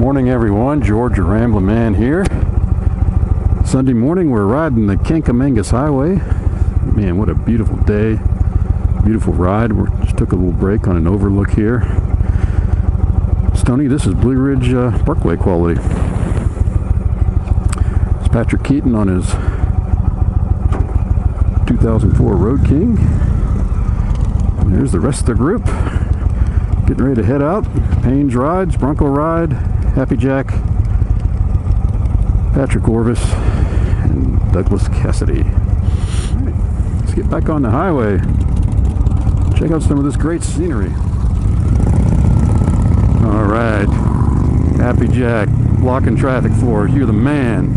Morning everyone, George the Rambling Man here. Sunday morning we're riding the Kankamangas Highway. Man, what a beautiful day. Beautiful ride. We just took a little break on an overlook here. Stony, this is Blue Ridge Parkway quality. It's Patrick Keaton on his 2004 Road King. And there's the rest of the group. Getting ready to head out. Payne's Rides, Bronco Ride, Happy Jack, Patrick Orvis, and Douglas Cassidy. Right, let's get back on the highway. Check out some of this great scenery. All right, Happy Jack, blocking traffic for us. You're the man.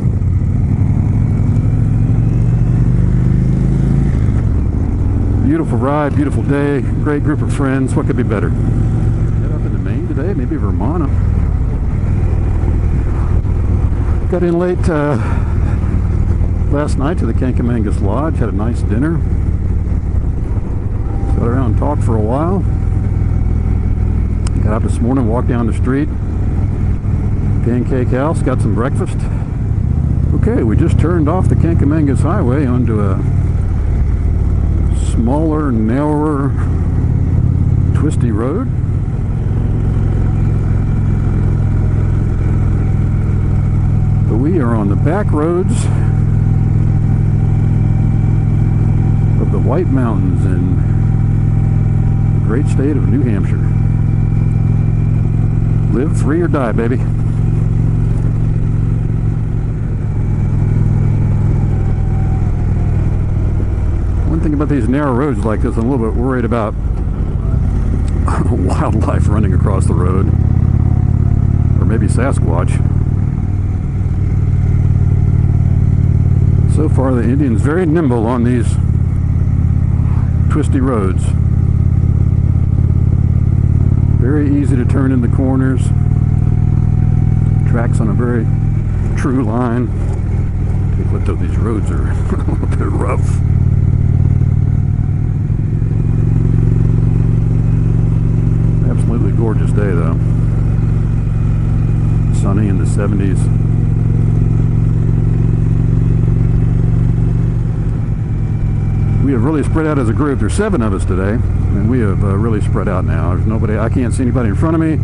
Beautiful ride, beautiful day, great group of friends. What could be better? Head up into Maine today, maybe Vermont. Got in late last night to the Kankamangas Lodge, had a nice dinner. Sat around and talked for a while. Got up this morning, walked down the street, Pancake House, got some breakfast. Okay, we just turned off the Kankamangas Highway onto a smaller, narrower, twisty road. But we are on the back roads of the White Mountains in the great state of New Hampshire. Live free or die, baby. One thing about these narrow roads like this, I'm a little bit worried about wildlife running across the road, or maybe Sasquatch. So far the Indian's very nimble on these twisty roads. Very easy to turn in the corners. Tracks on a very true line. Take a look, though, these roads are a little bit rough. Absolutely gorgeous day, though. Sunny in the 70s. We have really spread out as a group. There's 7 of us today, and we have really spread out now. There's nobody, I can't see anybody in front of me,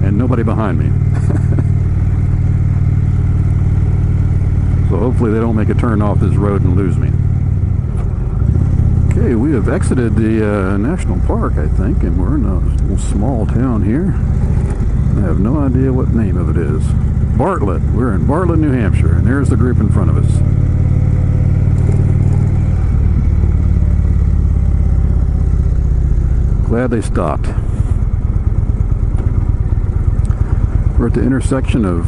and nobody behind me. So hopefully they don't make a turn off this road and lose me. Okay, we have exited the national park, I think, and we're in a little small town here. I have no idea what name of it is. Bartlett. We're in Bartlett, New Hampshire, and there's the group in front of us. Glad they stopped. We're at the intersection of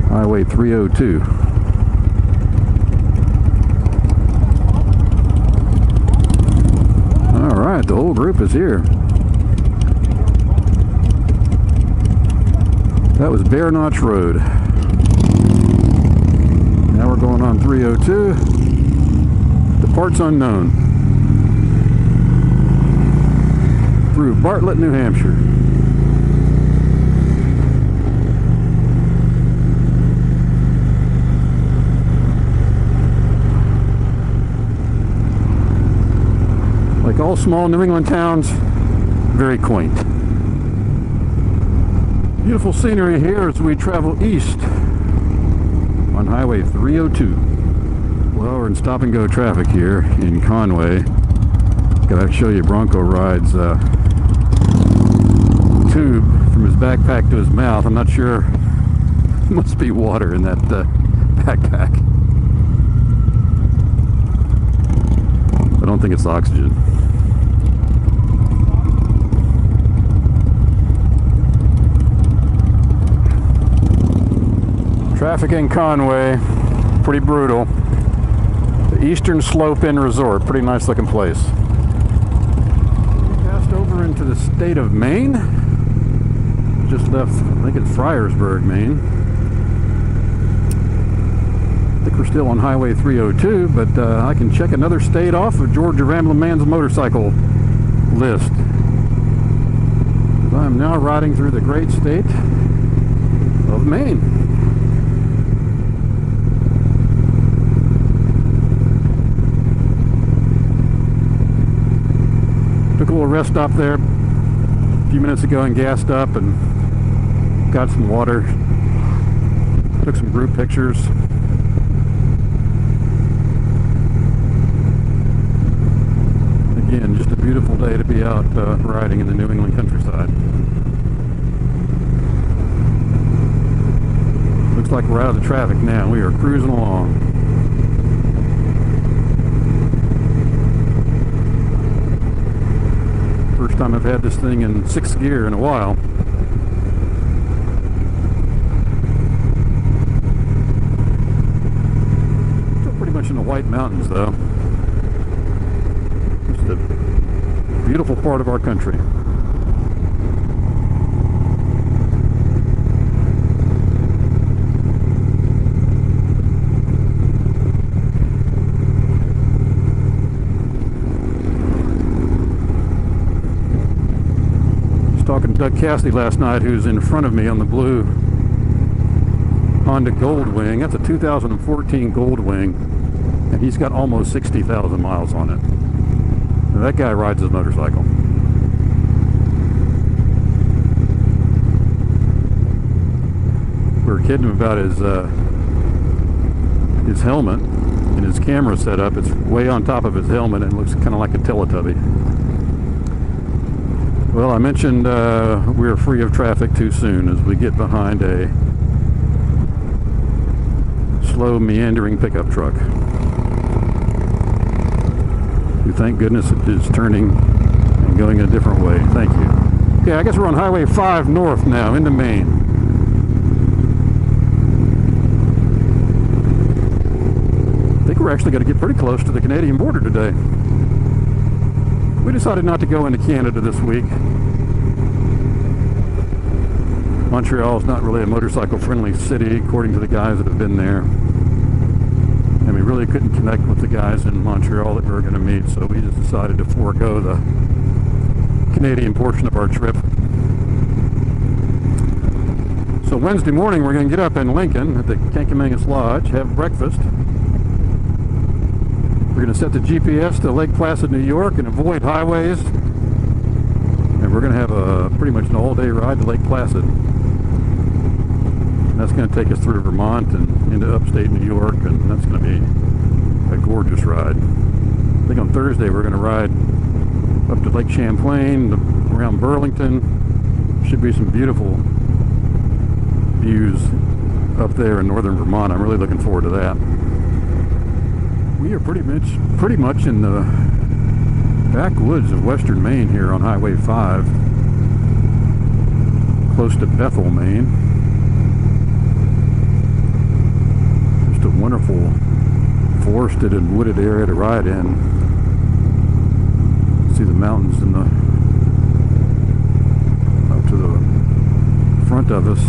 Highway 302. All right, the whole group is here. That was Bear Notch Road. Now we're going on 302. The part's unknown. Through Bartlett, New Hampshire. Like all small New England towns, very quaint. Beautiful scenery here as we travel east on Highway 302. Well, we're in stop and go traffic here in Conway. Gotta show you Bronco Ride's tube from his backpack to his mouth. I'm not sure. Must be water in that backpack. I don't think it's oxygen. Traffic in Conway, pretty brutal. The Eastern Slope Inn Resort, pretty nice looking place. We passed over into the state of Maine. Just left, I think it's Friarsburg, Maine. I think we're still on Highway 302, but I can check another state off of George the Rambling Man's motorcycle list. I'm now riding through the great state of Maine. Took a little rest stop there a few minutes ago and gassed up and got some water. Took some group pictures. Again, just a beautiful day to be out riding in the New England countryside. Looks like we're out of the traffic now. We are cruising along. First time I've had this thing in 6th gear in a while. Still pretty much in the White Mountains though. Just a beautiful part of our country. Talking to Doug Cassidy last night, who's in front of me on the blue Honda Goldwing. That's a 2014 Goldwing, and he's got almost 60,000 miles on it. Now, that guy rides his motorcycle. We were kidding him about his helmet and his camera setup. It's way on top of his helmet and looks kind of like a Teletubby. Well, I mentioned we're free of traffic too soon as we get behind a slow, meandering pickup truck, who, thank goodness, it is turning and going a different way. Thank you. Okay, I guess we're on Highway 5 north now, into Maine. I think we're actually going to get pretty close to the Canadian border today. We decided not to go into Canada this week. Montreal is not really a motorcycle-friendly city, according to the guys that have been there. And we really couldn't connect with the guys in Montreal that we were going to meet, so we just decided to forego the Canadian portion of our trip. So Wednesday morning, we're going to get up in Lincoln at the Kankamangas Lodge, have breakfast. We're going to set the GPS to Lake Placid, New York, and avoid highways. And we're going to have pretty much an all-day ride to Lake Placid. And that's going to take us through Vermont and into upstate New York, and that's going to be a gorgeous ride. I think on Thursday we're going to ride up to Lake Champlain, around Burlington. Should be some beautiful views up there in northern Vermont. I'm really looking forward to that. We are pretty much in the backwoods of western Maine here on Highway 5, close to Bethel, Maine. Just a wonderful forested and wooded area to ride in. See the mountains in the up to the front of us.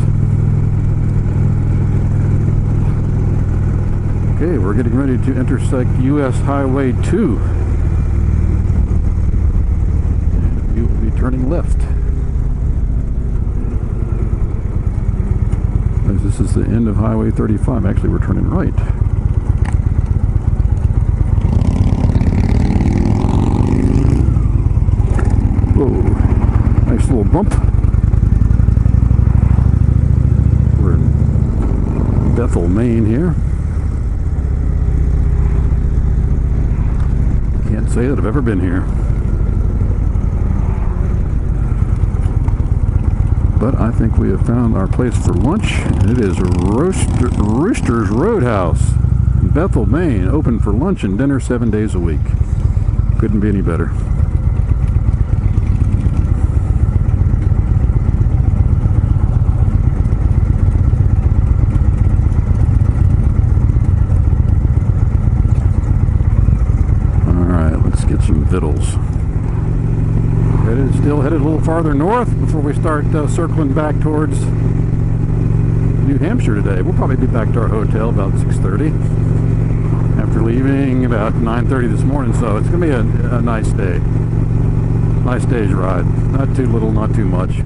Okay, we're getting ready to intersect US Highway 2. And we will be turning left. As this is the end of Highway 35. Actually, we're turning right. Whoa, nice little bump. We're in Bethel, Maine here. Can't say that I've ever been here, but I think we have found our place for lunch, and it is Rooster's Roadhouse in Bethel, Maine, open for lunch and dinner 7 days a week. Couldn't be any better. Get some victuals. Still headed a little farther north before we start circling back towards New Hampshire today. We'll probably be back to our hotel about 6:30 after leaving about 9:30 this morning, so it's going to be a nice day. Nice day's ride. Not too little, not too much.